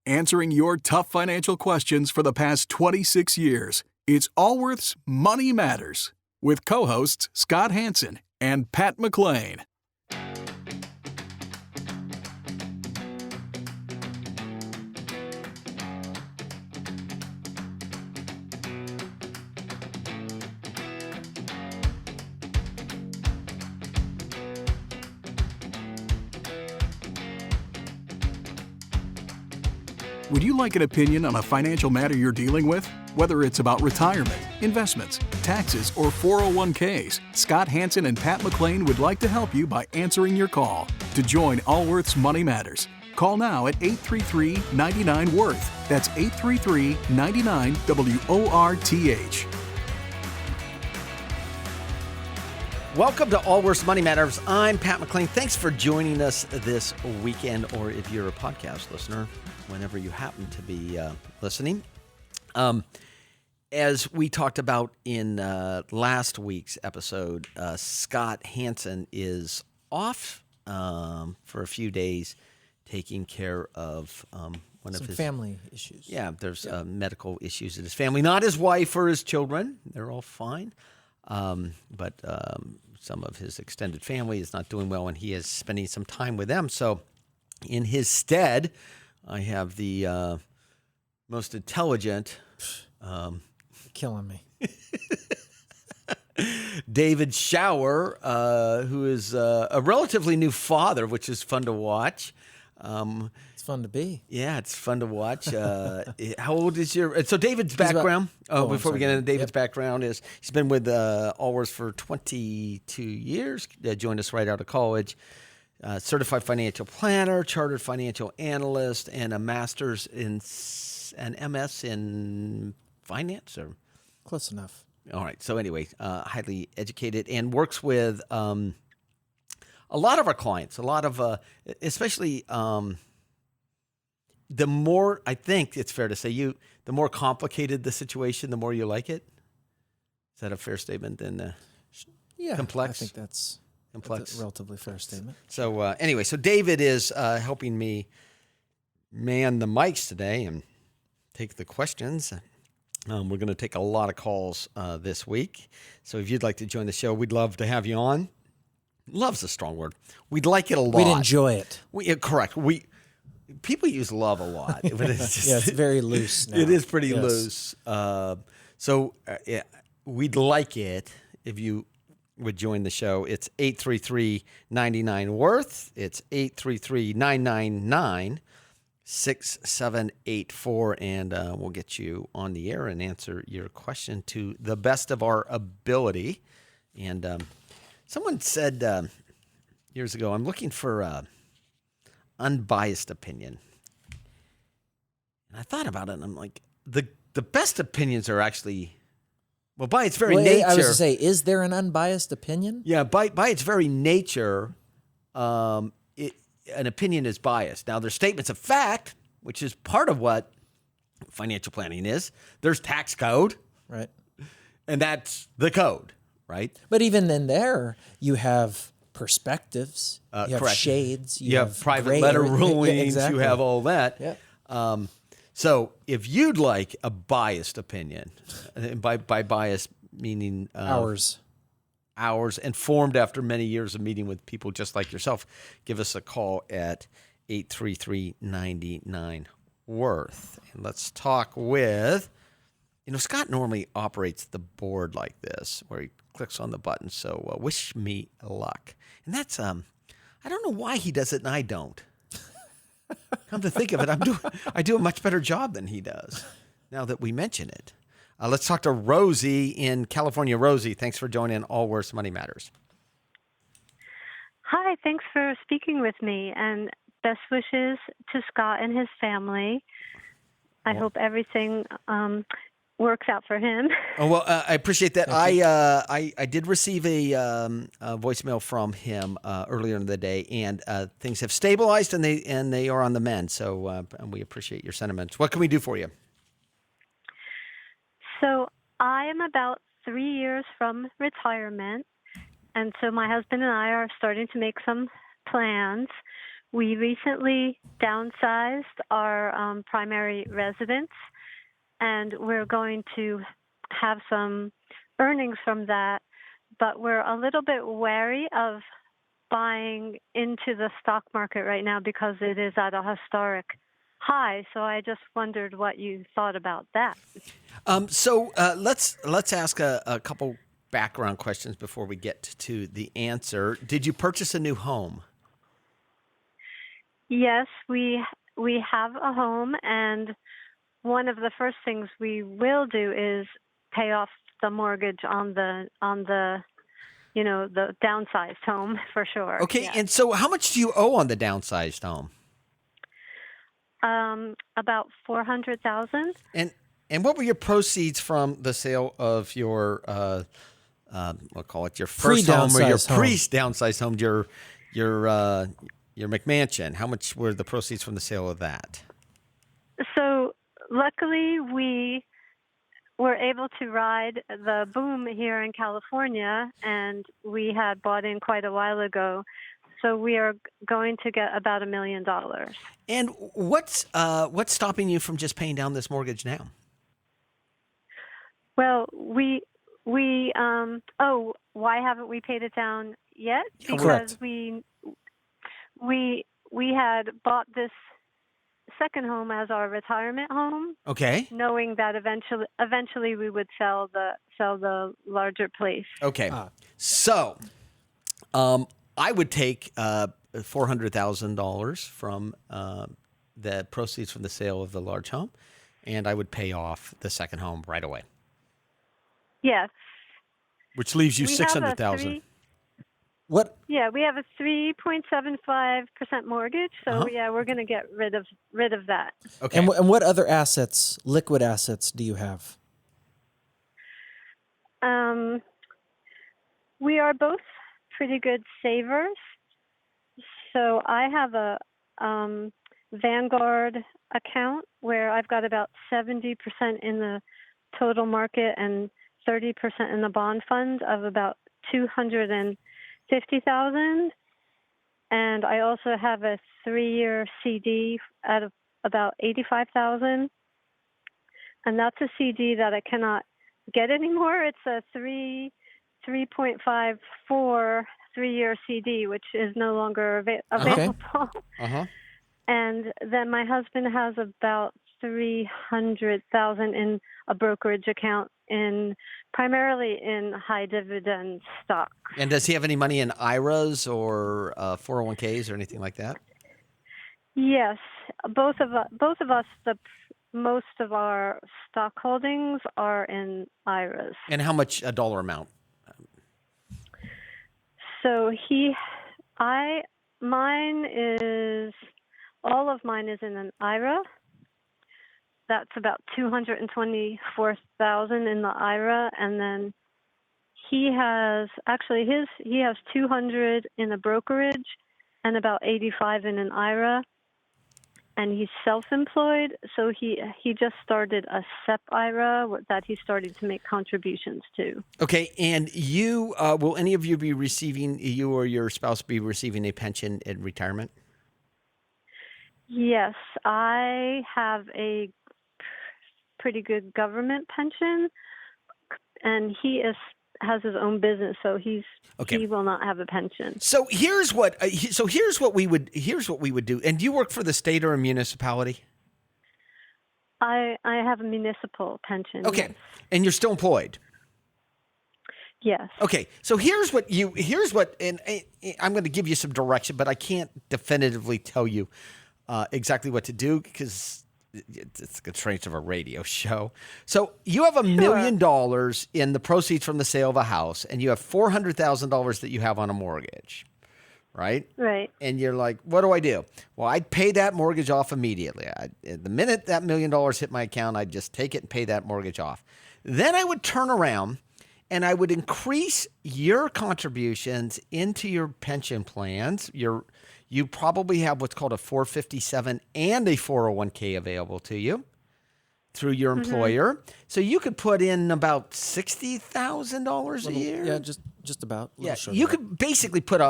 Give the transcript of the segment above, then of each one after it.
answering your tough financial questions for the past 26 years. It's Allworth's Money Matters with co-hosts Scott Hanson and Pat McClain. Would you like an opinion on a financial matter you're dealing with? Whether it's about retirement, investments, taxes, or 401ks, Scott Hanson and Pat McClain would like to help you by answering your call. To join Allworth's Money Matters, call now at 833-99-WORTH. That's 833-99-WORTH. Welcome to Allworth's Money Matters. I'm Pat McClain. Thanks for joining us this weekend, or if you're a podcast listener, whenever you happen to be listening. As we talked about in last week's episode, Scott Hanson is off for a few days taking care of one of his family issues. Yeah, there's medical issues in his family. Not his wife or his children. They're all fine. But some of his extended family is not doing well, and he is spending some time with them. So in his stead, I have the most intelligent... Killing me. David Schauer, who is a relatively new father, which is fun to watch. It's fun to be. Yeah, it's fun to watch. How old is your... So David's background, before we get into David's background, is he's been with Allworth for 22 years, joined us right out of college. Certified financial planner, chartered financial analyst, and a master's in an MS in finance, or close enough. All right. So anyway, highly educated and works with a lot of our clients. A lot of, especially the more, I think it's fair to say, the more complicated the situation, the more you like it. Is that a fair statement? Than complex. I think that's complex. A relatively fair statement. So anyway, so David is helping me man the mics today and take the questions. We're going to take a lot of calls this week. So if you'd like to join the show, we'd love to have you on. Love's a strong word. We'd like it a lot. We'd enjoy it. Correct. People use love a lot. But it's just, it's very loose now. It is pretty loose. So we'd like it if you would join the show. It's 833-99-WORTH. It's 833-999-6784, and we'll get you on the air and answer your question to the best of our ability. And someone said years ago, I'm looking for unbiased opinion. And I thought about it, and I'm like, the best opinions are actually... Well, by its very nature... I was going to say, is there an unbiased opinion? Yeah, by its very nature, an opinion is biased. Now, there's statements of fact, which is part of what financial planning is. There's tax code. Right. And that's the code, right? But even in there, you have perspectives, you have correct. shades, you have private letter rulings, yeah, exactly. You have all that. Yeah. So if you'd like a biased opinion, and by bias meaning ours, and formed after many years of meeting with people just like yourself, give us a call at 833-99-WORTH. And let's talk with, Scott normally operates the board like this, where he clicks on the button. So wish me luck. And that's, I don't know why he does it and I don't. Come to think of it, I do a much better job than he does, now that we mention it. Let's talk to Rosie in California. Rosie, thanks for joining Allworth's Money Matters. Hi, thanks for speaking with me, and best wishes to Scott and his family. I hope everything works out for him. Oh, well, I appreciate that. I did receive a voicemail from him earlier in the day, and things have stabilized, and they are on the mend. So we appreciate your sentiments. What can we do for you? So I am about 3 years from retirement, and so my husband and I are starting to make some plans. we recently downsized our primary residence, and we're going to have some earnings from that, but we're a little bit wary of buying into the stock market right now because it is at a historic high. So I just wondered what you thought about that. So let's ask a couple background questions before we get to the answer. Did you purchase a new home? Yes, we have a home, and one of the first things we will do is pay off the mortgage on the the downsized home for sure. Okay, yes. and so how much do you owe on the downsized home? About $400,000. And what were your proceeds from the sale of your we'll call it your first home or your pre-downsized home, your McMansion? How much were the proceeds from the sale of that? So luckily we were able to ride the boom here in California, and we had bought in quite a while ago. So we are going to get about $1 million. And what's stopping you from just paying down this mortgage now? Well, why haven't we paid it down yet? Because Correct. we had bought this second home as our retirement home, Okay. knowing that eventually we would sell the larger place. Okay. So, I would take $400,000 from the proceeds from the sale of the large home, and I would pay off the second home right away. Yes. Which leaves you We have a $600,000. What? Yeah, we have a 3.75% mortgage, so yeah, we're going to get rid of that. Okay. And what other assets, liquid assets, do you have? We are both pretty good savers. So I have a Vanguard account where I've got about 70% in the total market and 30% in the bond fund of about $250,000. And I also have a 3-year CD at about $85,000. And that's a CD that I cannot get anymore. It's a 3.54 3-year CD, which is no longer available. Uh-huh. And then my husband has about $300,000 in a brokerage account, primarily in high dividend stocks. And does he have any money in IRAs or 401ks or anything like that? Yes, both of us. Most of our stock holdings are in IRAs. And how much a dollar amount? So all of mine is in an IRA. That's about $224,000 in the IRA, and then he has $200 in a brokerage and about $85 in an IRA. And he's self-employed, so he just started a SEP IRA that he started to make contributions to. Okay, and you will any of you or your spouse be receiving a pension in retirement? Yes, I have a pretty good government pension, and he has his own business, so he will not have a pension. So here's what we would do. And do you work for the state or a municipality? I have a municipal pension. Okay, Yes. and you're still employed. Yes. Okay, so here's what, and I'm going to give you some direction, but I can't definitively tell you exactly what to do because it's the constraints of a radio show. So you have $1 million in the proceeds from the sale of a house, and you have $400,000 that you have on a mortgage, right? Right. And you're like, what do I do? Well, I'd pay that mortgage off immediately. The minute that $1 million hit my account, I'd just take it and pay that mortgage off. Then I would turn around and I would increase your contributions into your pension plans. You probably have what's called a 457 and a 401k available to you through your employer. So you could put in about $60,000 a year. Yeah, just about. Yeah, you could basically put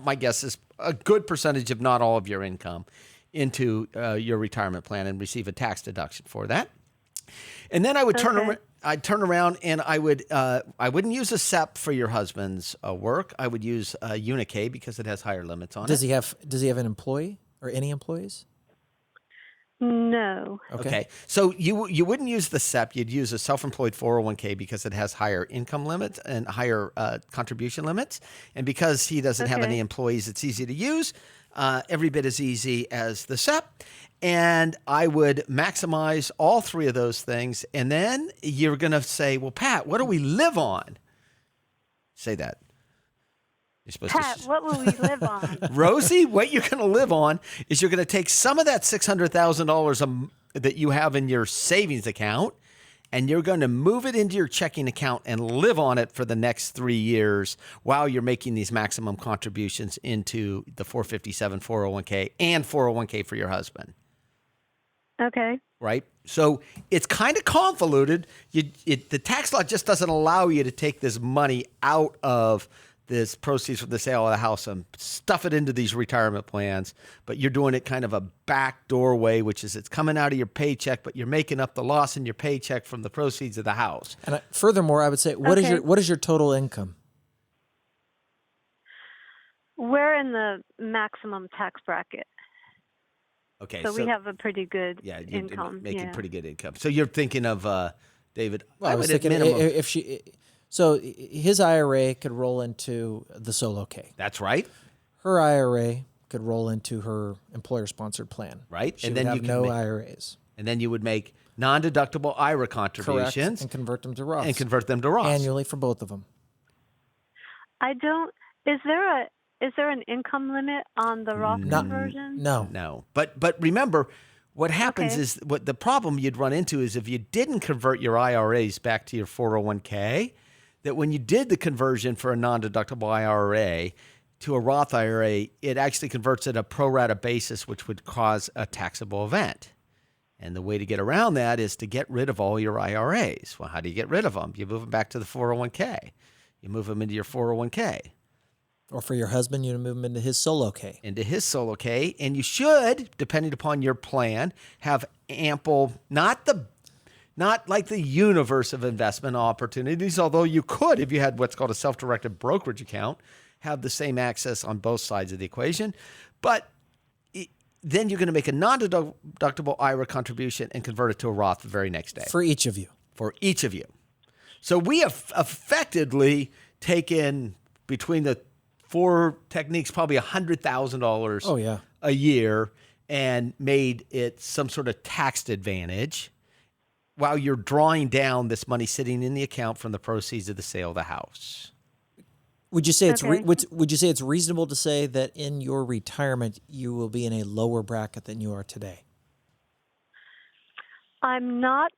my guess is a good percentage, if not all of your income, into your retirement plan and receive a tax deduction for that. And then I would I'd turn around and I wouldn't use a SEP for your husband's work. I would use Unikay because it has higher limits on Does it. he have an employee or any employees? No. Okay. So you wouldn't use the SEP. You'd use a self-employed 401k because it has higher income limits and higher contribution limits. And because he doesn't have any employees, it's easy to use. Every bit as easy as the SEP. And I would maximize all three of those things. And then you're going to say, well, Pat, what do we live on? Say that. You're supposed Pat, what will we live on? Rosie, what you're going to live on is you're going to take some of that $600,000 that you have in your savings account, and you're going to move it into your checking account and live on it for the next 3 years while you're making these maximum contributions into the 457 401k and 401k for your husband. Okay. Right? So it's kind of convoluted. The tax law just doesn't allow you to take this money out of this proceeds from the sale of the house and stuff it into these retirement plans, but you're doing it kind of a backdoor way, which is it's coming out of your paycheck, but you're making up the loss in your paycheck from the proceeds of the house. And furthermore, I would say, what is your total income? We're in the maximum tax bracket. Okay, so we have a pretty good income. Making pretty good income. So you're thinking of David. Well, I was thinking if she. So his IRA could roll into the solo K. That's right. Her IRA could roll into her employer-sponsored plan. Right. She would have no IRAs. And then you would make non-deductible IRA contributions. Correct, and convert them to Roths. Annually for both of them. Is there an income limit on the Roth conversion? No. But remember, what happens is what the problem you'd run into is if you didn't convert your IRAs back to your 401k, that when you did the conversion for a non-deductible IRA to a Roth IRA, it actually converts at a pro rata basis, which would cause a taxable event. And the way to get around that is to get rid of all your IRAs. Well, how do you get rid of them? You move them back to the 401k. You move them into your 401k. Or for your husband, you move him into his solo K. And you should, depending upon your plan, have ample, not like the universe of investment opportunities, although you could, if you had what's called a self-directed brokerage account, have the same access on both sides of the equation. But then you're going to make a non-deductible IRA contribution and convert it to a Roth the very next day. For each of you. So we have effectively taken between the four techniques probably $100,000 a year and made it some sort of tax advantage while you're drawing down this money sitting in the account from the proceeds of the sale of the house. Would you say would you say it's reasonable to say that in your retirement you will be in a lower bracket than you are today? I'm not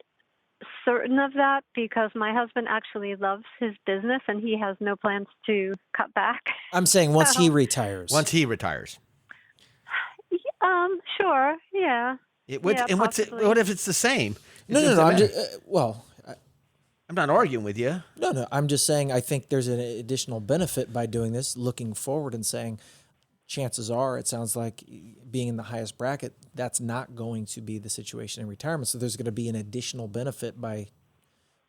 certain of that because my husband actually loves his business and he has no plans to cut back. I'm saying once he retires. Sure, yeah. What if it's the same? No. I'm not arguing with you. No. I'm just saying I think there's an additional benefit by doing this, looking forward and saying, chances are, it sounds like being in the highest bracket, that's not going to be the situation in retirement. So there's going to be an additional benefit by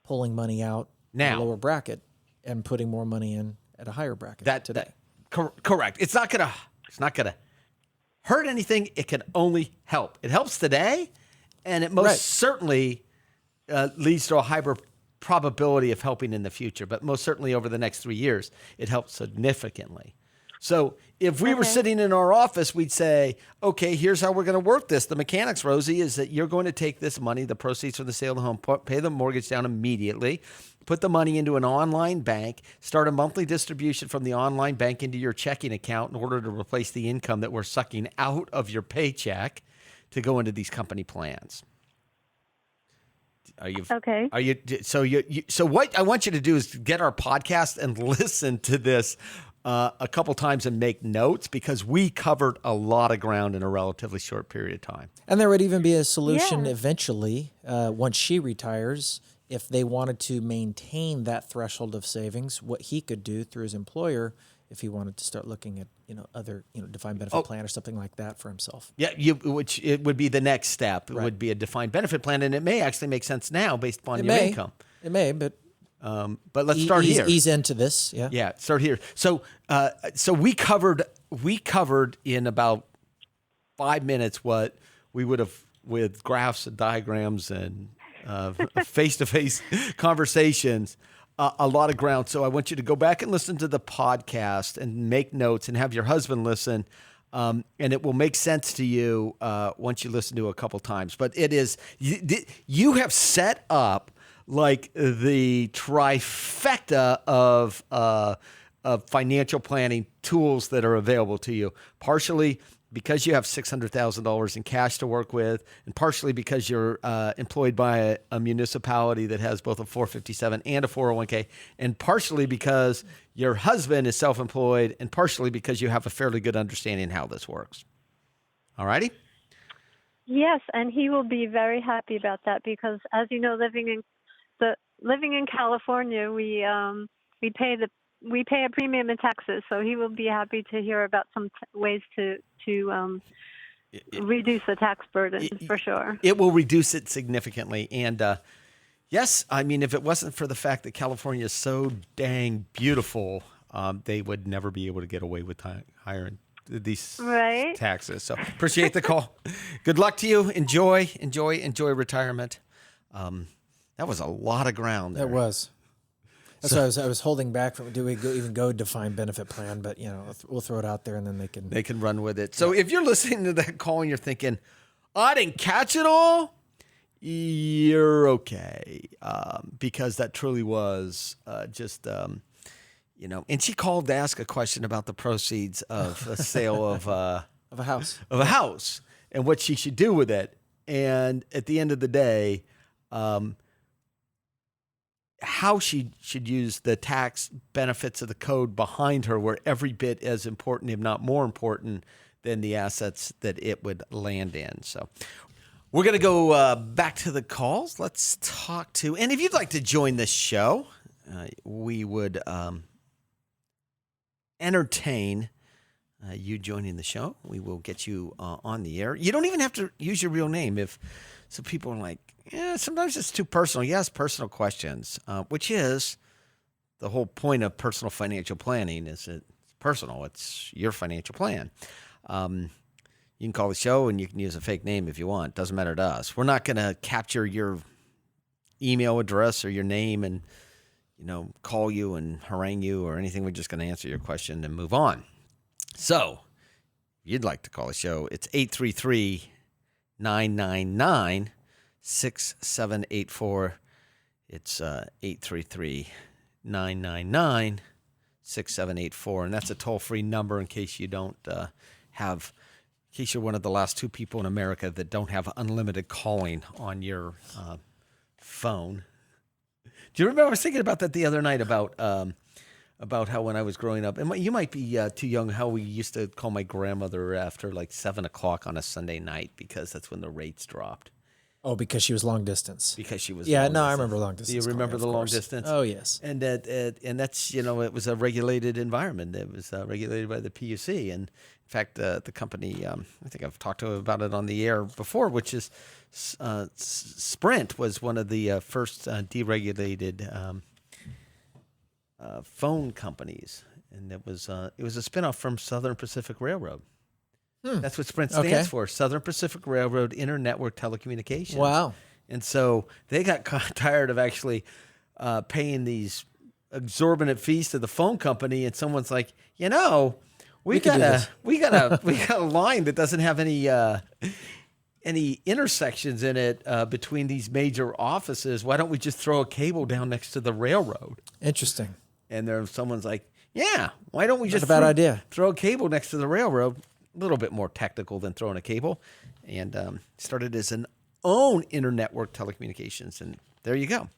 pulling money out in a lower bracket and putting more money in at a higher bracket today. Correct. It's not gonna hurt anything. It can only help. It helps today, and it most certainly leads to a higher probability of helping in the future. But most certainly over the next 3 years, it helps significantly. So if we were sitting in our office, we'd say, okay, here's how we're going to work this. The mechanics, Rosie, is that you're going to take this money, the proceeds from the sale of the home, pay the mortgage down immediately, put the money into an online bank, start a monthly distribution from the online bank into your checking account in order to replace the income that we're sucking out of your paycheck to go into these company plans. Okay. So what I want you to do is get our podcast and listen to this a couple times and make notes because we covered a lot of ground in a relatively short period of time. And there would even be a solution eventually once she retires if they wanted to maintain that threshold of savings. What he could do through his employer if he wanted to start looking at, other, defined benefit plan or something like that for himself. Yeah, which it would be the next step. It would be a defined benefit plan, and it may actually make sense now based upon your income. It may, but let's start here. Ease into this, yeah. Yeah, start here. So we covered in about 5 minutes what we would have with graphs and diagrams and face-to-face conversations. A lot of ground. So I want you to go back and listen to the podcast and make notes and have your husband listen. And it will make sense to you once you listen to it a couple times. But it is, you have set up like the trifecta of financial planning tools that are available to you, partially because you have $600,000 in cash to work with, and partially because you're employed by a municipality that has both a 457 and a 401k, and partially because your husband is self-employed, and partially because you have a fairly good understanding how this works. All righty? Yes, and he will be very happy about that because, as you know, living in California, we pay a premium in taxes, so he will be happy to hear about some ways to reduce the tax burden for sure. It will reduce it significantly. And yes, I mean, if it wasn't for the fact that California is so dang beautiful, they would never be able to get away with hiring these taxes. So appreciate the call. Good luck to you. Enjoy retirement. That was a lot of ground there. That was. That's why I was holding back from, do we even go defined benefit plan? But, we'll throw it out there and then they can run with it. So if you're listening to that call and you're thinking, I didn't catch it all, you're okay. Because that truly was and she called to ask a question about the proceeds of a sale of a house and what she should do with it. And at the end of the day, how she should use the tax benefits of the code behind her were every bit as important, if not more important, than the assets that it would land in. So we're going to go back to the calls. Let's talk to, and if you'd like to join this show, we would entertain you joining the show. We will get you on the air. You don't even have to use your real name. If some people are like, sometimes it's too personal. Yes, personal questions, which is the whole point of personal financial planning. Is it's personal. It's your financial plan. You can call the show and you can use a fake name if you want. Doesn't matter to us. We're not going to capture your email address or your name and call you and harangue you or anything. We're just going to answer your question and move on. So, if you'd like to call the show, it's 833-999-6784. It's 833-999-6784. And that's a toll-free number in case you don't in case you're one of the last two people in America that don't have unlimited calling on your phone. Do you remember? I was thinking about that the other night about how when I was growing up, and you might be too young, how we used to call my grandmother after like 7 o'clock on a Sunday night because that's when the rates dropped. Oh, because she was long distance. Because she was. Yeah, I remember long distance. Do you remember the long distance? Oh, yes. And that's it was a regulated environment. It was regulated by the PUC, and in fact, the company I think I've talked about it on the air before, which is Sprint was one of the first deregulated phone companies, and it was a spinoff from Southern Pacific Railroad. That's what Sprint stands for, Southern Pacific Railroad Internetwork Telecommunications. Wow. And so they got tired of actually paying these exorbitant fees to the phone company, and someone's like, we got a line that doesn't have any intersections in it between these major offices. Why don't we just throw a cable down next to the railroad? Interesting. And someone's like, why don't we just throw a cable next to the railroad? A little bit more technical than throwing a cable. And started as an own internetwork telecommunications. And there you go.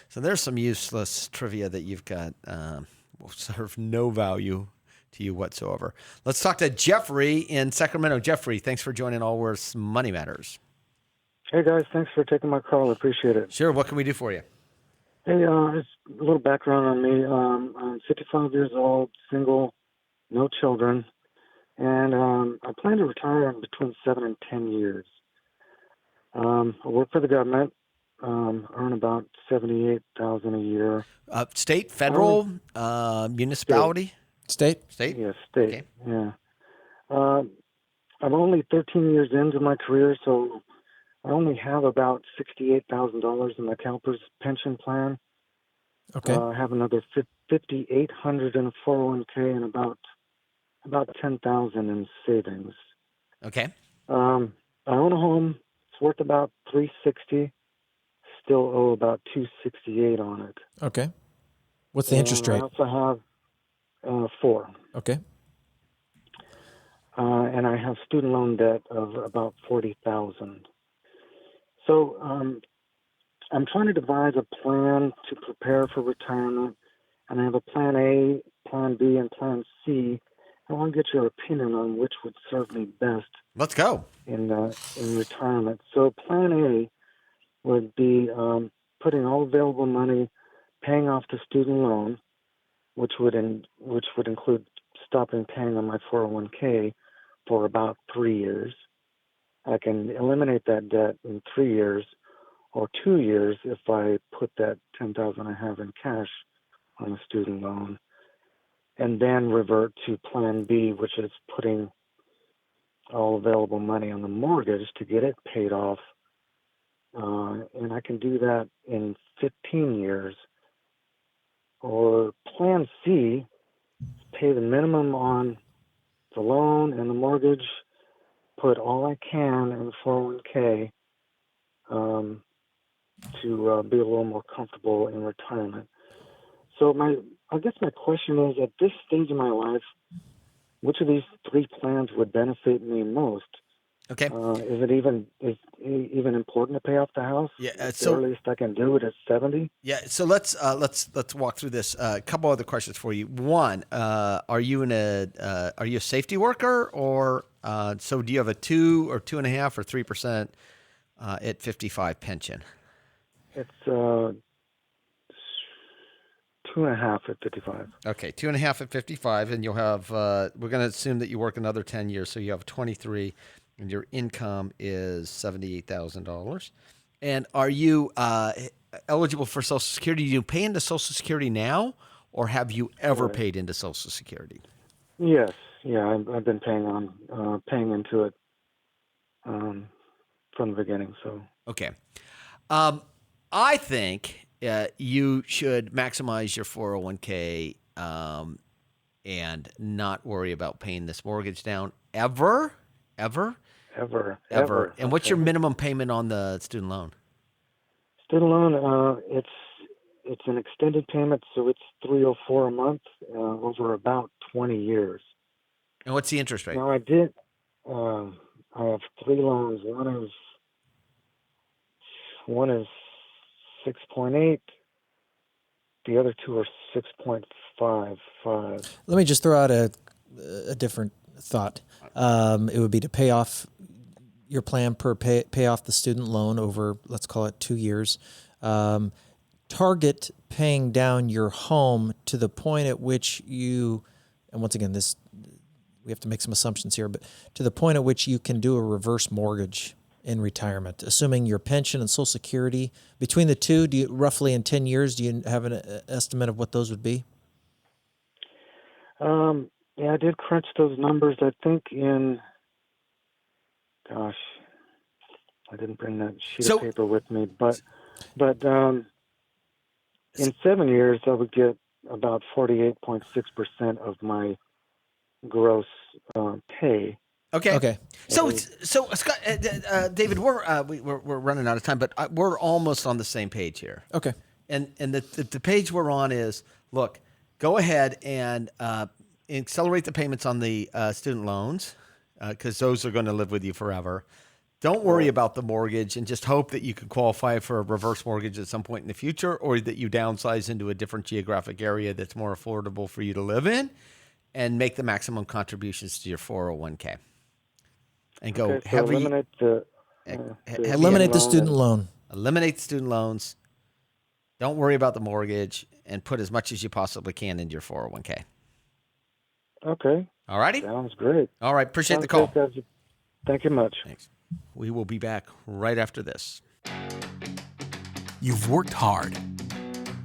So there's some useless trivia that you've got will serve no value to you whatsoever. Let's talk to Jeffrey in Sacramento. Jeffrey, thanks for joining Allworth's Money Matters. Hey, guys. Thanks for taking my call. I appreciate it. Sure. What can we do for you? Hey, just a little background on me. I'm 55 years old, single, no children, and I plan to retire in between 7 and 10 years. I work for the government, earn about $78,000 a year. State, federal, municipality? State? Yeah, state. Okay. Yeah. I'm only 13 years into my career, so I only have about $68,000 in my CalPERS pension plan. Okay. I have another $5,800 in a 401k and about $10,000 in savings. Okay. I own a home. It's worth about $360. Still owe about $268 on it. Okay. What's the interest rate? I also have 4. Okay. And I have student loan debt of about $40,000. So I'm trying to devise a plan to prepare for retirement, and I have a plan A, plan B, and plan C. I want to get your opinion on which would serve me best. Let's go. In retirement. So plan A would be putting all available money, paying off the student loan, which would include stopping paying on my 401k for about 3 years. I can eliminate that debt in 3 years or 2 years if I put that $10,000 I have in cash on a student loan, and then revert to plan B, which is putting all available money on the mortgage to get it paid off. And I can do that in 15 years. Or plan C, pay the minimum on the loan and the mortgage, put all I can in the 401k to be a little more comfortable in retirement. So I guess my question is, at this stage of my life, which of these 3 plans would benefit me most? Okay. Is it even important to pay off the house? Yeah. The earliest I can do it at 70. Yeah. So let's walk through this. A couple other questions for you. One, are you a safety worker, or so do you have a 2 or 2.5 or 3% at 55 pension? It's 2.5 at 55. Okay, 2.5 at 55, and you'll have. We're going to assume that you work another 10 years, so you have 23, and your income is $78,000. And are you eligible for Social Security? Do you pay into Social Security now, or have you ever paid into Social Security? Yes, yeah, I've been paying into it from the beginning. So okay, I think you should maximize your 401k and not worry about paying this mortgage down ever. And what's your minimum payment on the student loan? Student loan, it's an extended payment, so it's $304 a month over about 20 years. And what's the interest rate? Now I have 3 loans. One is 6.8. The other 2 are 6.55. Let me just throw out a different thought. It would be to pay off your plan pay off the student loan over, let's call it 2 years. Target paying down your home to the point at which you, and once again, we have to make some assumptions here, but to the point at which you can do a reverse mortgage in retirement, assuming your pension and Social Security. Between the two, roughly in 10 years, do you have an estimate of what those would be? Yeah, I did crunch those numbers. I think I didn't bring that sheet of paper with me, but in 7 years, I would get about 48.6% of my gross pay. Okay. So Scott, David, we're running out of time, but we're almost on the same page here. Okay. And the page we're on is, look, go ahead and accelerate the payments on the student loans because those are going to live with you forever. Don't worry about the mortgage and just hope that you can qualify for a reverse mortgage at some point in the future, or that you downsize into a different geographic area that's more affordable for you to live in, and make the maximum contributions to your 401k. And go heavy. Eliminate the student loan. Eliminate the student loans. Don't worry about the mortgage, and put as much as you possibly can into your 401k. Okay. All righty? Sounds great. All right. Appreciate Sounds the call. great, guys. Thank you much. Thanks. We will be back right after this. You've worked hard.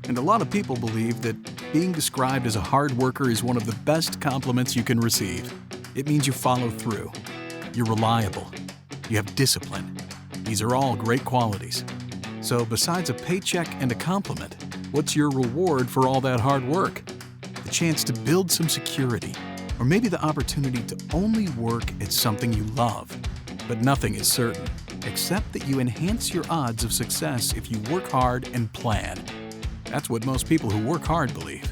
And a lot of people believe that being described as a hard worker is one of the best compliments you can receive. It means you follow through. You're reliable. You have discipline. These are all great qualities. So besides a paycheck and a compliment, what's your reward for all that hard work? The chance to build some security, or maybe the opportunity to only work at something you love. But nothing is certain, except that you enhance your odds of success if you work hard and plan. That's what most people who work hard believe.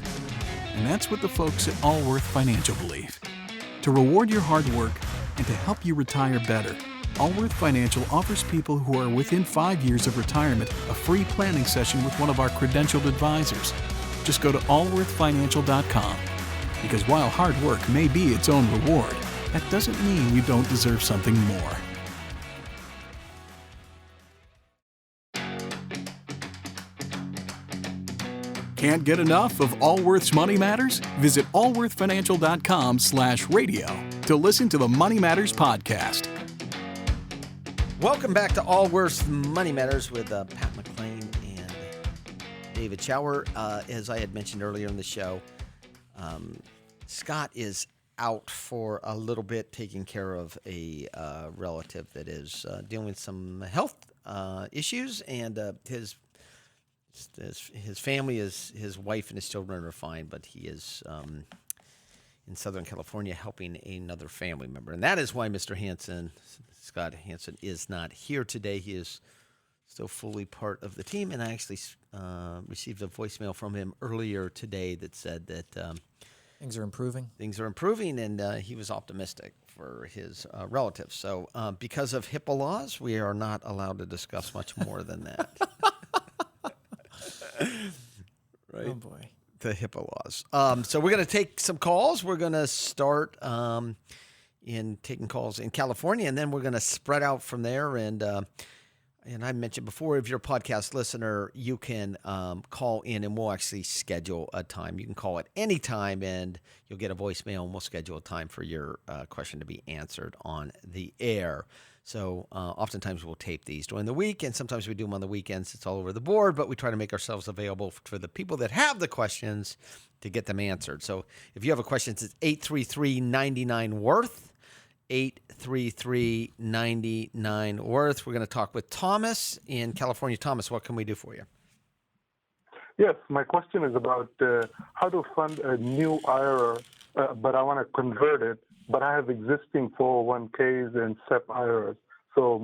And that's what the folks at Allworth Financial believe. To reward your hard work and to help you retire better, Allworth Financial offers people who are within 5 years of retirement a free planning session with one of our credentialed advisors. Just go to allworthfinancial.com. Because while hard work may be its own reward, that doesn't mean you don't deserve something more. Can't get enough of Allworth's Money Matters? Visit allworthfinancial.com/radio to listen to the Money Matters podcast. Welcome back to Allworth's Money Matters with Pat McClain and David Schauer. As I had mentioned earlier in the show, Scott is out for a little bit taking care of a relative that is dealing with some health issues, and his family is, his wife and his children are fine, but he is in Southern California helping another family member. And that is why Mr. Hansen, Scott Hansen, is not here today. He is still fully part of the team. And I actually received a voicemail from him earlier today that said that things are improving. Things are improving, and he was optimistic for his relatives. So because of HIPAA laws, we are not allowed to discuss much more than that. Right? Oh, boy. The HIPAA laws. So we're going to take some calls. We're going to start in taking calls in California, and then we're going to spread out from there. And I mentioned before, if you're a podcast listener, you can call in, and we'll actually schedule a time. You can call at any time, and you'll get a voicemail, and we'll schedule a time for your question to be answered on the air. So oftentimes we'll tape these during the week, and sometimes we do them on the weekends. It's all over the board, but we try to make ourselves available for the people that have the questions to get them answered. So if you have a question, it's 833-99-WORTH, 833-99-WORTH. We're going to talk with Thomas in California. Thomas, what can we do for you? Yes, my question is about how to fund a new IRA, but I want to convert it. But I have existing 401ks and SEP IRAs. So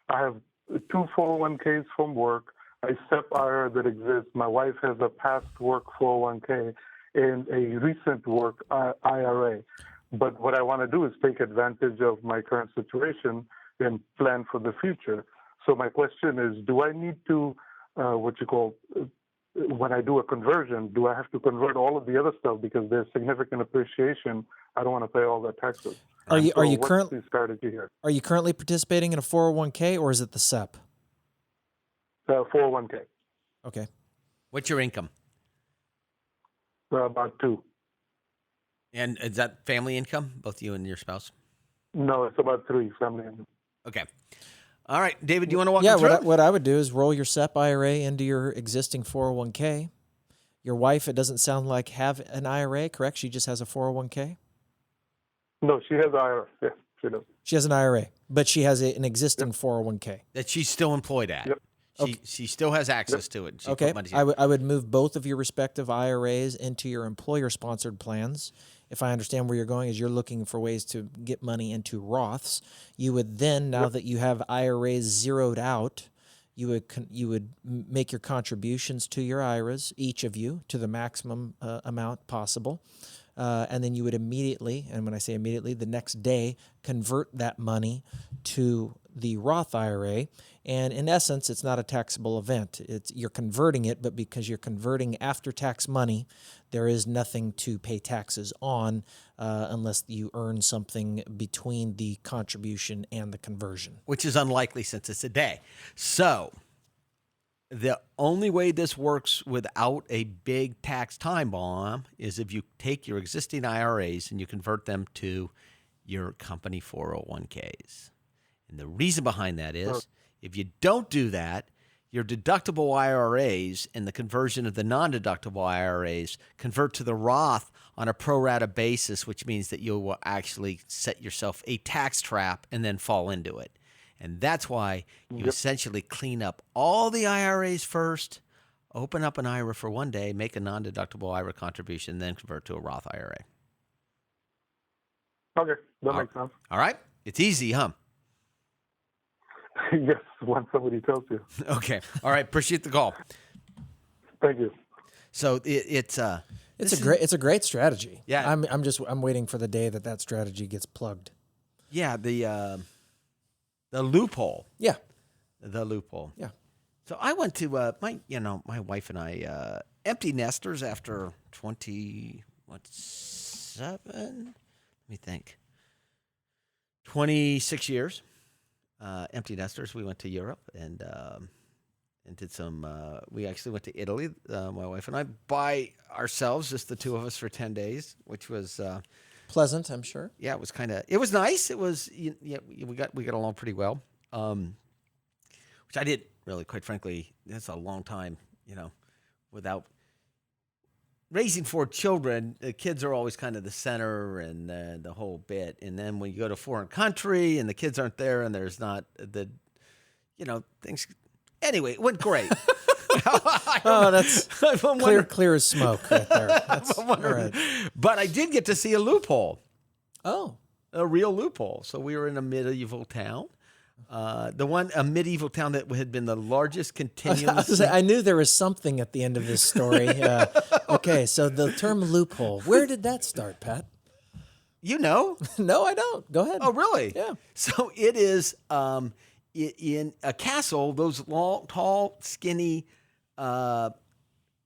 I have 2 401ks from work, a SEP IRA that exists. My wife has a past work 401k and a recent work IRA. But what I want to do is take advantage of my current situation and plan for the future. So my question is, do I need to, when I do a conversion, do I have to convert all of the other stuff because there's significant appreciation? I don't want to pay all the taxes. Are you currently strategy here? Are you currently participating in a 401k, or is it the SEP? 401k. Okay. What's your income? About 2. And is that family income, both you and your spouse? No, it's about 3 family income. Okay. All right, David, do you want to walk me through? Yeah, what I would do is roll your SEP IRA into your existing 401k. Your wife, it doesn't sound like, have an IRA, correct? She just has a 401k? No, she has an IRA. Yeah, she does. She has an IRA, but she has an existing 401k. That she's still employed at. Yep. She still has access to it. She Okay, put money I would move both of your respective IRAs into your employer-sponsored plans. If I understand where you're going, is you're looking for ways to get money into Roths. You would then, now that you have IRAs zeroed out, you would make your contributions to your IRAs, each of you, to the maximum amount possible. And then you would immediately, and when I say immediately, the next day, convert that money to the Roth IRA. And in essence, it's not a taxable event. You're converting it, but because you're converting after-tax money, there is nothing to pay taxes on unless you earn something between the contribution and the conversion. Which is unlikely since it's a day. So The only way this works without a big tax time bomb is if you take your existing IRAs and you convert them to your company 401ks. And the reason behind that is if you don't do that, your deductible IRAs and the conversion of the non-deductible IRAs convert to the Roth on a pro rata basis, which means that you will actually set yourself a tax trap and then fall into it. And that's why you essentially clean up all the IRAs first, open up an IRA for one day, make a non-deductible IRA contribution, then convert to a Roth IRA. Okay, that makes sense. All right? It's easy, huh? Yes, when somebody tells you. Okay. All right. Appreciate the call. Thank you. So it's a great strategy. Yeah. I'm waiting for the day that strategy gets plugged. Yeah, the loophole. Yeah. The loophole. Yeah. So I went to my wife and I empty nesters after 7? Let me think. 26 years. Empty nesters. We went to Europe and did some. We actually went to Italy. My wife and I by ourselves, just the two of us for 10 days, which was pleasant, I'm sure. Yeah, it was it was nice. It was we got along pretty well. Which I did really, quite frankly. That's a long time, without raising 4 children. The kids are always kind of the center and the whole bit. And then when you go to a foreign country and the kids aren't there and there's not the, things. Anyway, it went great. That's clear as smoke right there. All right. But I did get to see a loophole. Oh. A real loophole. So we were in a medieval town. A medieval town that had been the largest continuous. I knew there was something at the end of this story. Okay, so the term loophole, where did that start, Pat? You know? No, I don't. Go ahead. Oh, really? Yeah. So it is in a castle, those long, tall, skinny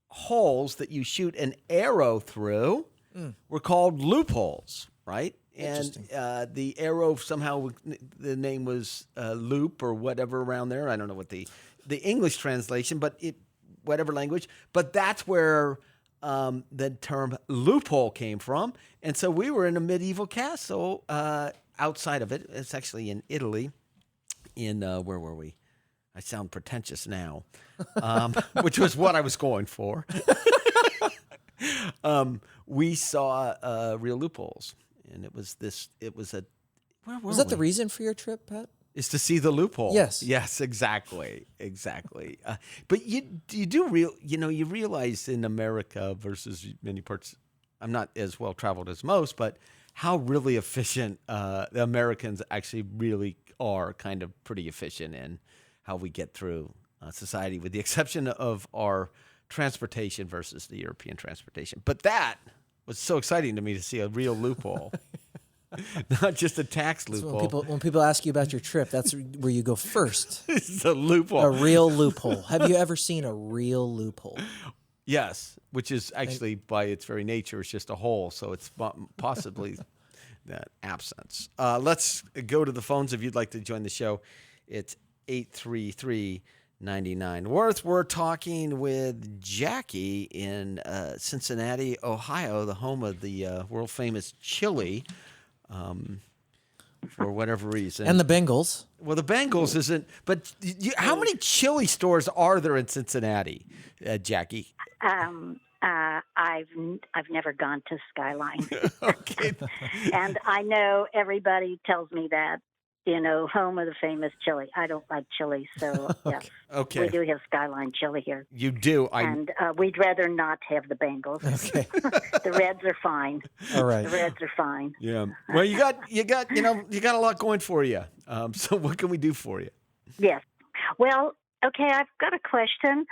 holes that you shoot an arrow through were called loopholes, right? And the arrow somehow, the name was loop or whatever around there. I don't know what the English translation, but whatever language. But that's where the term loophole came from. And so we were in a medieval castle outside of it. It's actually in Italy. Where were we? I sound pretentious now, which was what I was going for. We saw real loopholes. And was that the reason for your trip, Pat? Is to see the loophole. Yes. Yes, exactly. But you realize in America versus many parts, I'm not as well traveled as most, but how really efficient the Americans actually really are, kind of pretty efficient in how we get through society, with the exception of our transportation versus the European transportation. But that was so exciting to me to see a real loophole, not just a tax loophole. So when people ask you about your trip, that's where you go first. It's a loophole. A real loophole. Have you ever seen a real loophole? Yes, which is actually by its very nature, it's just a hole. So it's possibly that absence. Let's go to the phones if you'd like to join the show. It's 833-99 Worth. We're talking with Jackie in Cincinnati, Ohio, the home of the world famous chili, for whatever reason. And the Bengals. Well, the Bengals isn't. But how many chili stores are there in Cincinnati, Jackie? I've never gone to Skyline. Okay. And I know everybody tells me that, home of the famous chili. I don't like chili, so yes. Okay. We do have Skyline chili here. You do. And we'd rather not have the Bengals. Okay. The Reds are fine. All right. The Reds are fine. Yeah. Well, you got a lot going for you. So what can we do for you? Yes. Well, okay, I've got a question.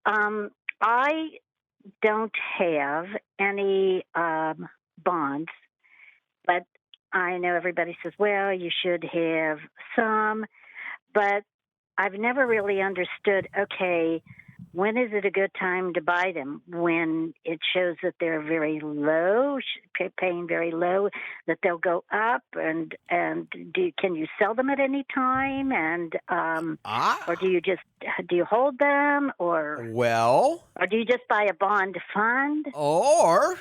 I don't have any bonds, but I know everybody says, well, you should have some, but I've never really understood, okay, when is it a good time to buy them? When it shows that they're very low, paying very low, that they'll go up, and can you sell them at any time? And or do you hold them, or do you just buy a bond fund? Or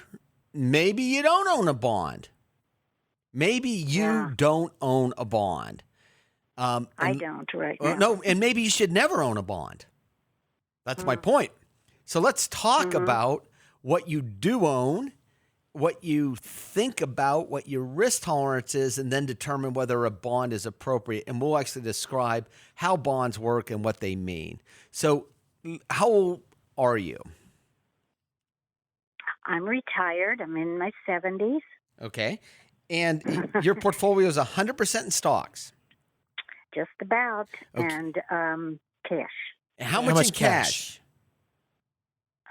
maybe you don't own a bond. Maybe you don't own a bond. I don't right now. No, and maybe you should never own a bond. That's my point. So let's talk about what you do own, what you think about, what your risk tolerance is, and then determine whether a bond is appropriate. And we'll actually describe how bonds work and what they mean. So how old are you? I'm retired. I'm in my 70s. Okay. And your portfolio is 100% in stocks? Just about. Okay. And cash. How much in cash?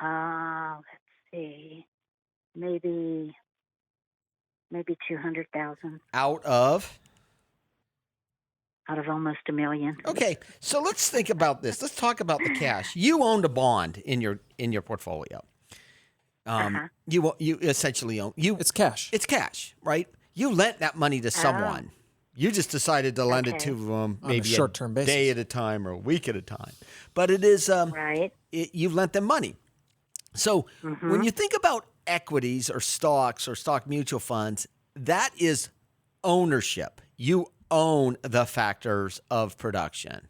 Let's see. Maybe 200,000. Out of almost $1 million. Okay, so let's think about this. Let's talk about the cash. You owned a bond in your portfolio. You essentially own It's cash. It's cash, right? You lent that money to someone. You just decided to lend it to them maybe on a short-term basis, day at a time or a week at a time. But it is right. You've lent them money. So when you think about equities or stocks or stock mutual funds, that is ownership. You own the factors of production.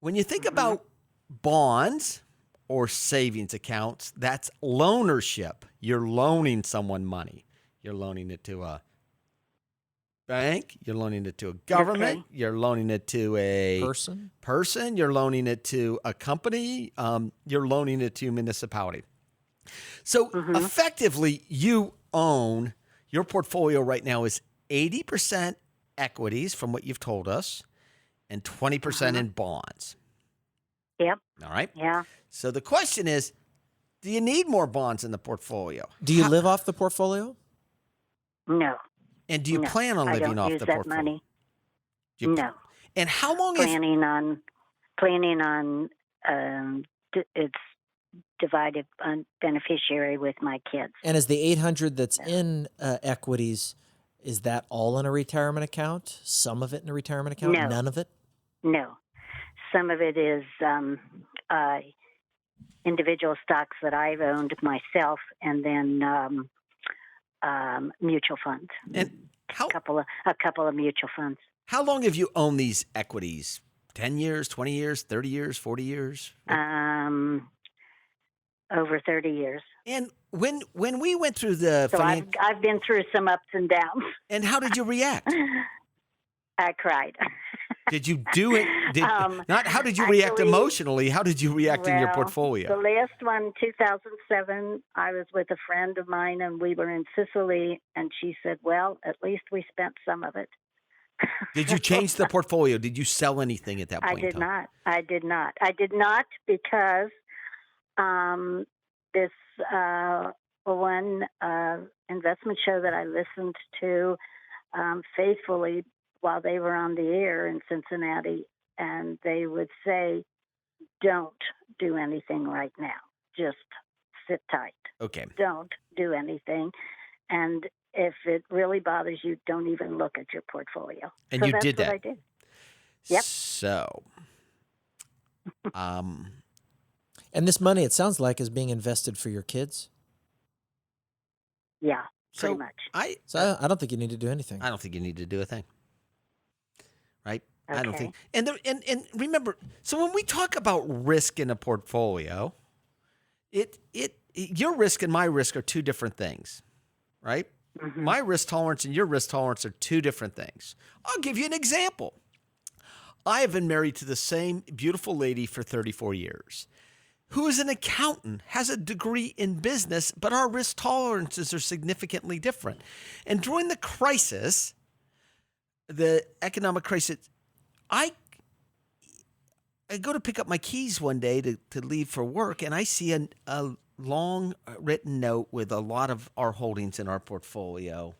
When you think about bonds or savings accounts, that's loanership. You're loaning someone money. You're loaning it to a bank, you're loaning it to a government, you're loaning it to a person, you're loaning it to a company, you're loaning it to a municipality. So effectively, you own, your portfolio right now is 80% equities from what you've told us and 20% in bonds. Yep. All right. Yeah. So the question is, do you need more bonds in the portfolio? Do you live off the portfolio? No. And do you plan on living off the portfolio? Money. No. And how long planning on it's divided on beneficiary with my kids. And is the 800 that's in equities, is that all in a retirement account? Some of it in a retirement account? No. None of it? No. Some of it is individual stocks that I've owned myself, and then mutual funds. And a couple of mutual funds. How long have you owned these equities? 10 years, 20 years, 30 years, 40 years? Over 30 years. And when we went through the I've been through some ups and downs. And how did you react? I cried. Did you do it? How did you react emotionally? How did you react in your portfolio? The last one, 2007, I was with a friend of mine, and we were in Sicily, and she said, well, at least we spent some of it. Did you change the portfolio? Did you sell anything at that point? I did not because this one investment show that I listened to faithfully while they were on the air in Cincinnati, and they would say, don't do anything right now. Just sit tight. Okay. Don't do anything. And if it really bothers you, don't even look at your portfolio. And you did that? That's what I did. Yep. So, and this money, it sounds like, is being invested for your kids? Yeah, pretty much. I don't think you need to do anything. I don't think you need to do a thing. Right? Okay. I don't think. And remember, so when we talk about risk in a portfolio, your risk and my risk are two different things, right? Mm-hmm. My risk tolerance and your risk tolerance are two different things. I'll give you an example. I have been married to the same beautiful lady for 34 years, who is an accountant, has a degree in business, but our risk tolerances are significantly different. And during the crisis, the economic crisis, I go to pick up my keys one day to leave for work, and I see a long written note with a lot of our holdings in our portfolio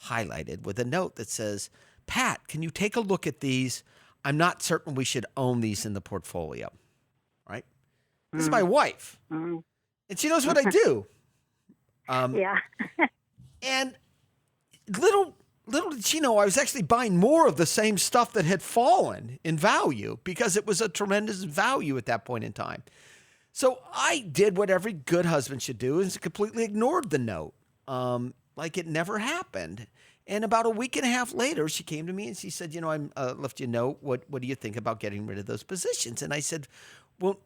highlighted with a note that says, Pat, can you take a look at these? I'm not certain we should own these in the portfolio, right? This is my wife, and she knows what I do. Yeah. And little did she know I was actually buying more of the same stuff that had fallen in value because it was a tremendous value at that point in time. So I did what every good husband should do and completely ignored the note, like it never happened. And about a week and a half later, she came to me and she said, I left you a note. What do you think about getting rid of those positions? And I said, well,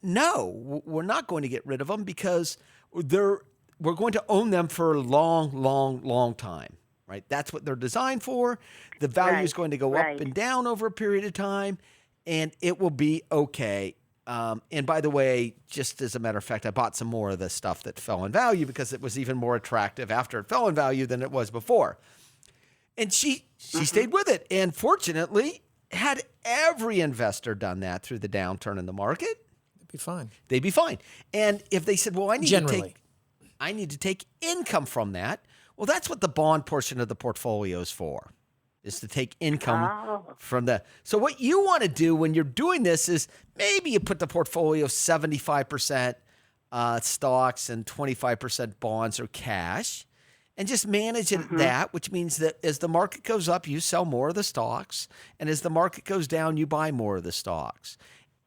no, we're not going to get rid of them because we're going to own them for a long, long, long time, right? That's what they're designed for. The value is going to go up and down over a period of time, and it will be okay. And by the way, just as a matter of fact, I bought some more of the stuff that fell in value because it was even more attractive after it fell in value than it was before. And she stayed with it. And fortunately, had every investor done that through the downturn in the market, they'd be fine. And if they said, well, I need to take income from that. Well, that's what the bond portion of the portfolio is for, is to take income from the. So what you want to do when you're doing this is maybe you put the portfolio 75% stocks and 25% bonds or cash, and just manage it at that, which means that as the market goes up, you sell more of the stocks, and as the market goes down, you buy more of the stocks.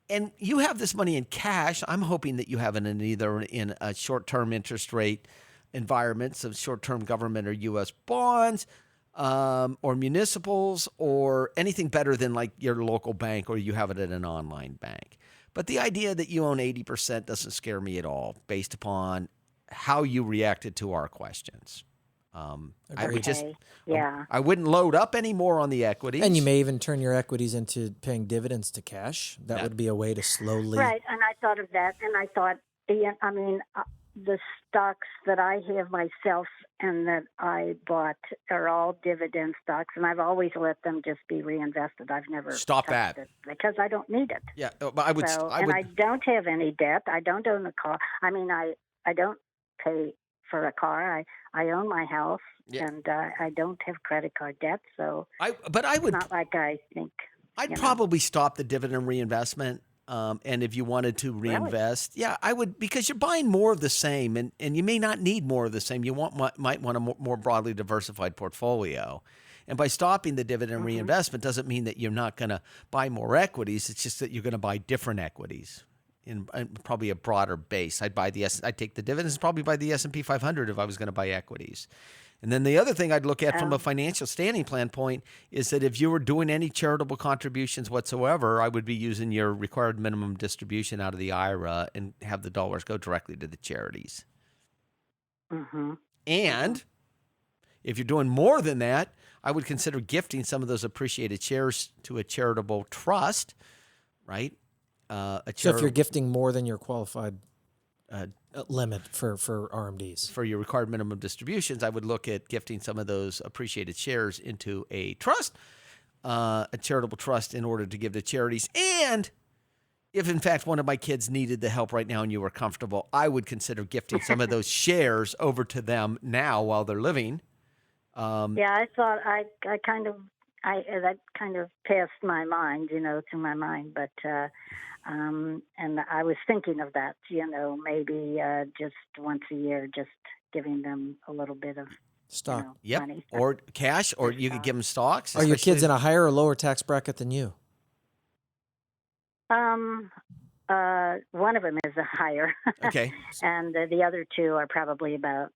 And you have this money in cash. I'm hoping that you have it either in a short-term interest rate environment, so short-term government or U.S. bonds, or municipals, or anything better than like your local bank, or you have it at an online bank. But the idea that you own 80% doesn't scare me at all, based upon how you reacted to our questions. I would just, I wouldn't load up anymore on the equities. And you may even turn your equities into paying dividends to cash. That would be a way to slowly. Right, and I thought of that, and I thought, the stocks that I have myself and that I bought are all dividend stocks, and I've always let them just be reinvested. I've never touched it because I don't need it. Yeah, but I would. I don't have any debt. I don't own a car. I mean, I don't pay for a car. I own my house, and I don't have credit card debt. So, it's not like I think. I'd probably stop the dividend reinvestment. And if you wanted to reinvest, I would, because you're buying more of the same, and you may not need more of the same. You might want a more broadly diversified portfolio. And by stopping the dividend reinvestment doesn't mean that you're not going to buy more equities. It's just that you're going to buy different equities in probably a broader base. I'd take the dividends, probably buy the S&P 500 if I was going to buy equities. And then the other thing I'd look at from a financial standing plan point is that if you were doing any charitable contributions whatsoever, I would be using your required minimum distribution out of the IRA and have the dollars go directly to the charities. And if you're doing more than that, I would consider gifting some of those appreciated shares to a charitable trust, right? So if you're gifting more than your qualified limit for RMDs. For your required minimum distributions, I would look at gifting some of those appreciated shares into a trust, a charitable trust, in order to give to charities. And if, in fact, one of my kids needed the help right now and you were comfortable, I would consider gifting some of those shares over to them now while they're living. I thought that kind of passed my mind, through my mind, but and I was thinking of that, maybe just once a year, just giving them a little bit of stock, money, or cash, or you could give them stocks. Are your kids in a higher or lower tax bracket than you? One of them is a higher, okay, and the other two are probably about.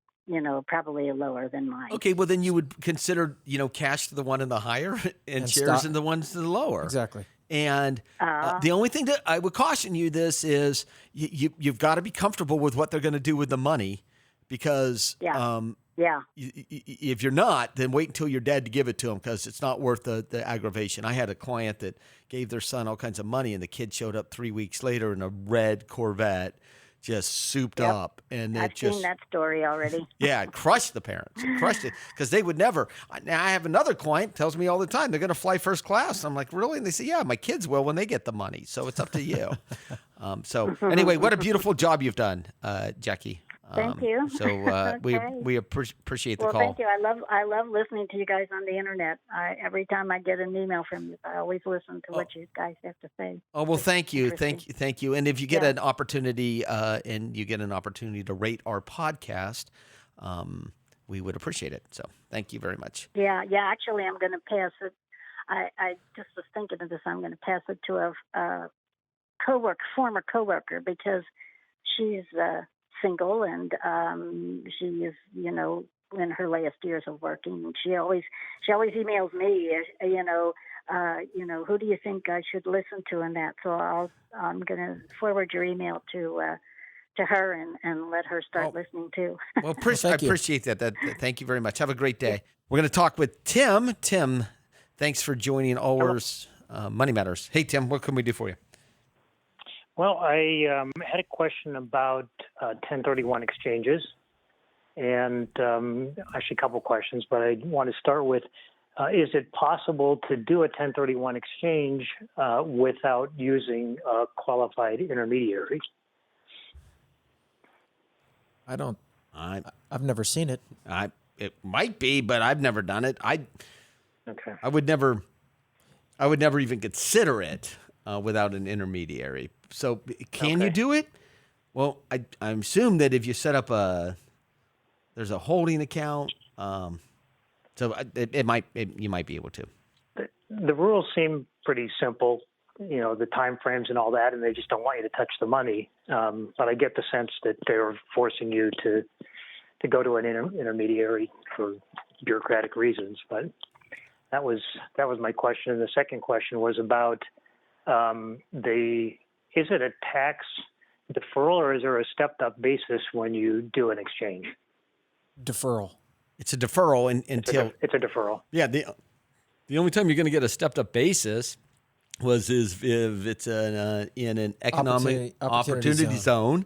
Probably lower than mine. Okay, well then you would consider, cash to the one in the higher and shares in the ones to the lower. Exactly. And the only thing that I would caution you this is you've got to be comfortable with what they're going to do with the money, because if you're not, then wait until you're dead to give it to them, because it's not worth the aggravation. I had a client that gave their son all kinds of money, and the kid showed up 3 weeks later in a red Corvette, just souped up, and I've seen that story already. It crushed the parents. It crushed it, because they would never. Now I have another client tells me all the time they're going to fly first class. I'm like, really? And they say, yeah, my kids will when they get the money. So it's up to you. So anyway, what a beautiful job you've done, Jackie. Thank you. So Okay. we appreciate the Well, call. thank you. I love listening to you guys on the internet. Every time I get an email from you, I always listen to what you guys have to say. Oh, well, It's thank you. interesting. Thank you. And if you get Yeah. an opportunity to rate our podcast, we would appreciate it. So thank you very much. Yeah. Actually, I'm going to pass it. I just was thinking of this. I'm going to pass it to a former coworker, because she's single and she is, in her last years of working. She always emails me, who do you think I should listen to in that? So I'm going to forward your email to her and let her start listening too. Well, I appreciate that. Thank you very much. Have a great day. We're going to talk with Tim. Tim, thanks for joining Allers Money Matters. Hey, Tim, what can we do for you? Well, I had a question about 1031 exchanges, and actually a couple questions, but I want to start with, is it possible to do a 1031 exchange without using a qualified intermediary? I've never seen it. It might be, but I've never done it. Okay. I would never even consider it without an intermediary. So can you do it? Well, I assume that if you set up there's a holding account, so you might be able to. The rules seem pretty simple, the time frames and all that, and they just don't want you to touch the money. But I get the sense that they're forcing you to go to an intermediary for bureaucratic reasons. But that was my question. And the second question was about is it a tax deferral, or is there a stepped-up basis when you do an exchange? Deferral. It's a deferral until it's a deferral. Yeah, the only time you're going to get a stepped-up basis is if it's in an economic opportunity zone.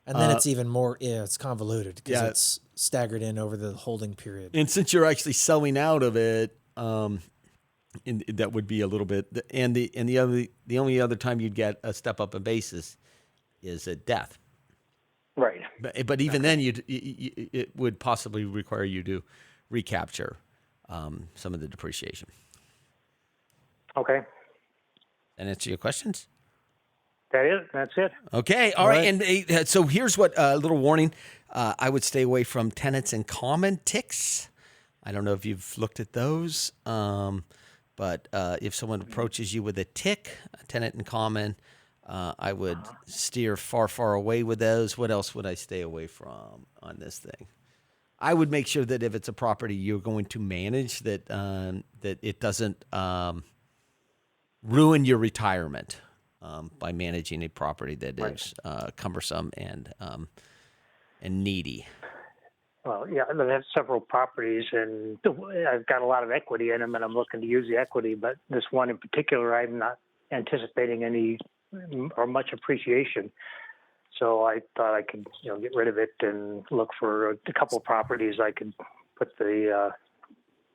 And then it's even more, it's convoluted because it's staggered in over the holding period. And since you're actually selling out of it, that would be a little bit. And the only other time you'd get a step up in basis is at death. Right. But even then, it would possibly require you to recapture some of the depreciation. Okay. And answer your questions? That's it. Okay. All right. And so here's what a little warning. I would stay away from tenants in common ticks. I don't know if you've looked at those. But if someone approaches you with a tick, a tenant in common, I would steer far, far away with those. What else would I stay away from on this thing? I would make sure that if it's a property you're going to manage, that it doesn't ruin your retirement by managing a property that is cumbersome and needy. Well, yeah, I have several properties, and I've got a lot of equity in them, and I'm looking to use the equity. But this one in particular, I'm not anticipating any or much appreciation. So I thought I could, get rid of it and look for a couple of properties I could put the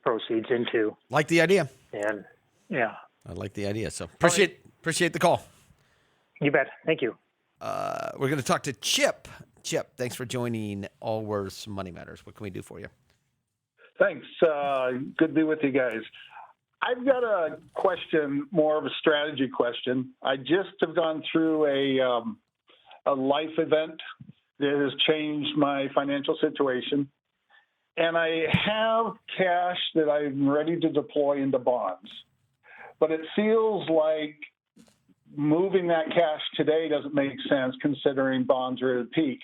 proceeds into. Like the idea. And yeah, I like the idea. So appreciate the call. You bet. Thank you. We're going to talk to Chip. Chip, thanks for joining Allers Money Matters. What can we do for you? Thanks. Good to be with you guys. I've got a question, more of a strategy question. I just have gone through a life event that has changed my financial situation, and I have cash that I'm ready to deploy into bonds. But it feels like moving that cash today doesn't make sense considering bonds are at a peak.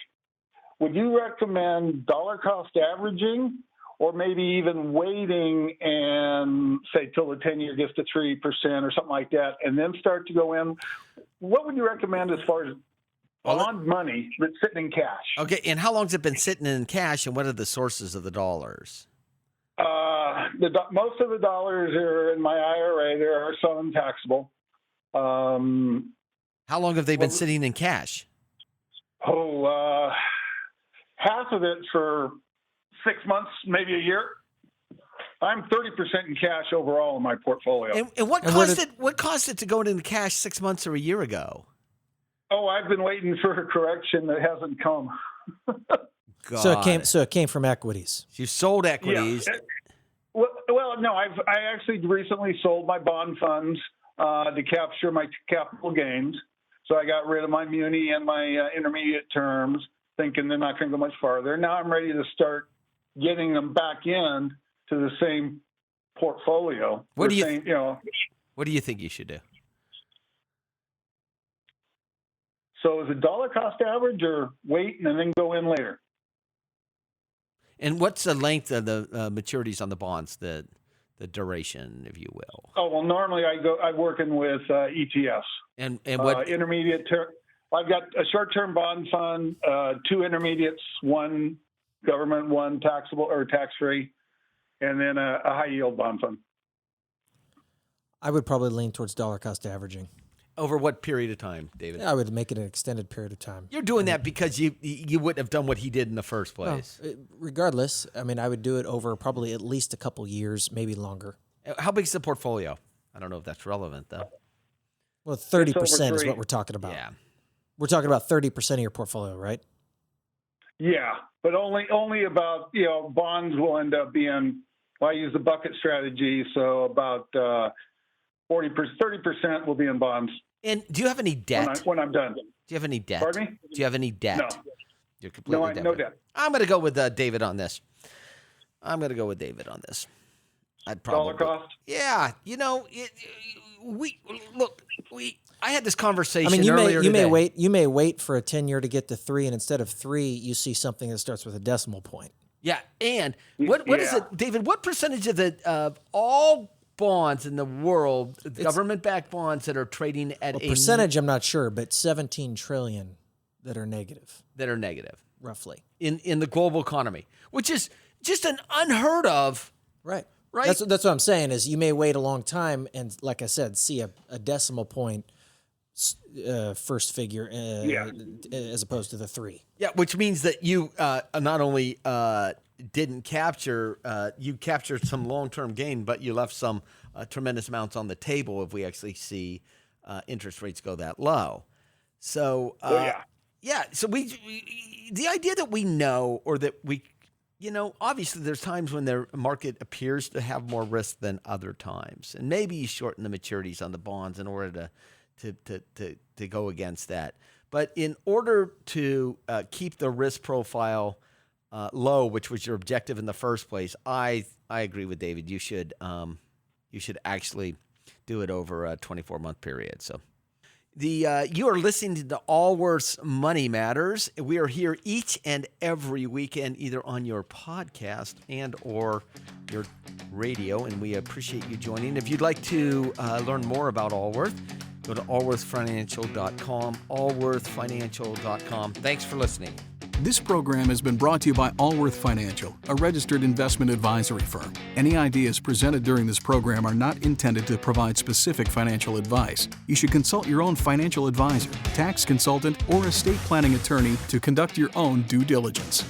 Would you recommend dollar cost averaging, or maybe even waiting and say till the 10-year gets to 3% or something like that, and then start to go in? What would you recommend as far as bond money that's sitting in cash? Okay, and how long has it been sitting in cash, and what are the sources of the dollars? Most of the dollars are in my IRA. There are some taxable. How long have they been sitting in cash? Half of it for 6 months, maybe a year. I'm 30% in cash overall in my portfolio. And what caused it? What caused it to go into cash 6 months or a year ago? Oh, I've been waiting for a correction that hasn't come. So it came from equities. You sold equities. Yeah. Well, no, I actually recently sold my bond funds to capture my capital gains. So I got rid of my muni and my intermediate terms, thinking they're not going to go much farther. Now I'm ready to start getting them back in to the same portfolio. What do you think you should do? So is it dollar cost average or wait and then go in later? And what's the length of the maturities on the bonds, the duration, if you will? Oh, well, normally I'm working with ETFs. And what intermediate term? I've got a short-term bond fund, 2 intermediates, 1 government, 1 taxable or tax-free, and then a high-yield bond fund. I would probably lean towards dollar cost averaging. Over what period of time, David? I would make it an extended period of time. You're doing that because you wouldn't have done what he did in the first place. Well, regardless, I mean, I would do it over probably at least a couple years, maybe longer. How big is the portfolio? I don't know if that's relevant, though. Well, 30% is what we're talking about. Yeah. We're talking about 30% of your portfolio, right? Yeah, but only about, bonds will end up being, well, I use the bucket strategy, so about 30% will be in bonds. And do you have any debt? When I'm done. Do you have any debt? Pardon me? Do you have any debt? No. You're completely no debt. I'm going to go with David on this. I'd probably dollar cost? Yeah, I had this conversation. I mean, earlier you today. may wait for a 10-year to get to 3, and instead of 3, you see something that starts with a decimal point. Yeah, and what is it, David? What percentage of all bonds in the world, government-backed bonds that are trading at a percentage? I'm not sure, but 17 trillion that are negative. Roughly in the global economy, which is just an unheard of. Right. Right. That's what I'm saying is you may wait a long time and, like I said, see a decimal point first figure as opposed to the 3. Yeah, which means that you not only didn't capture, you captured some long-term gain, but you left some tremendous amounts on the table if we actually see interest rates go that low. So, so the idea that we know, or that we, obviously there's times when the market appears to have more risk than other times, and maybe you shorten the maturities on the bonds in order to go against that. But in order to keep the risk profile low, which was your objective in the first place, I agree with David. You should actually do it over a 24-month period. So you are listening to the Allworth's Money Matters. We are here each and every weekend, either on your podcast and or your radio, and we appreciate you joining. If you'd like to learn more about Allworth, go to allworthfinancial.com, allworthfinancial.com. Thanks for listening. This program has been brought to you by Allworth Financial, a registered investment advisory firm. Any ideas presented during this program are not intended to provide specific financial advice. You should consult your own financial advisor, tax consultant, or estate planning attorney to conduct your own due diligence.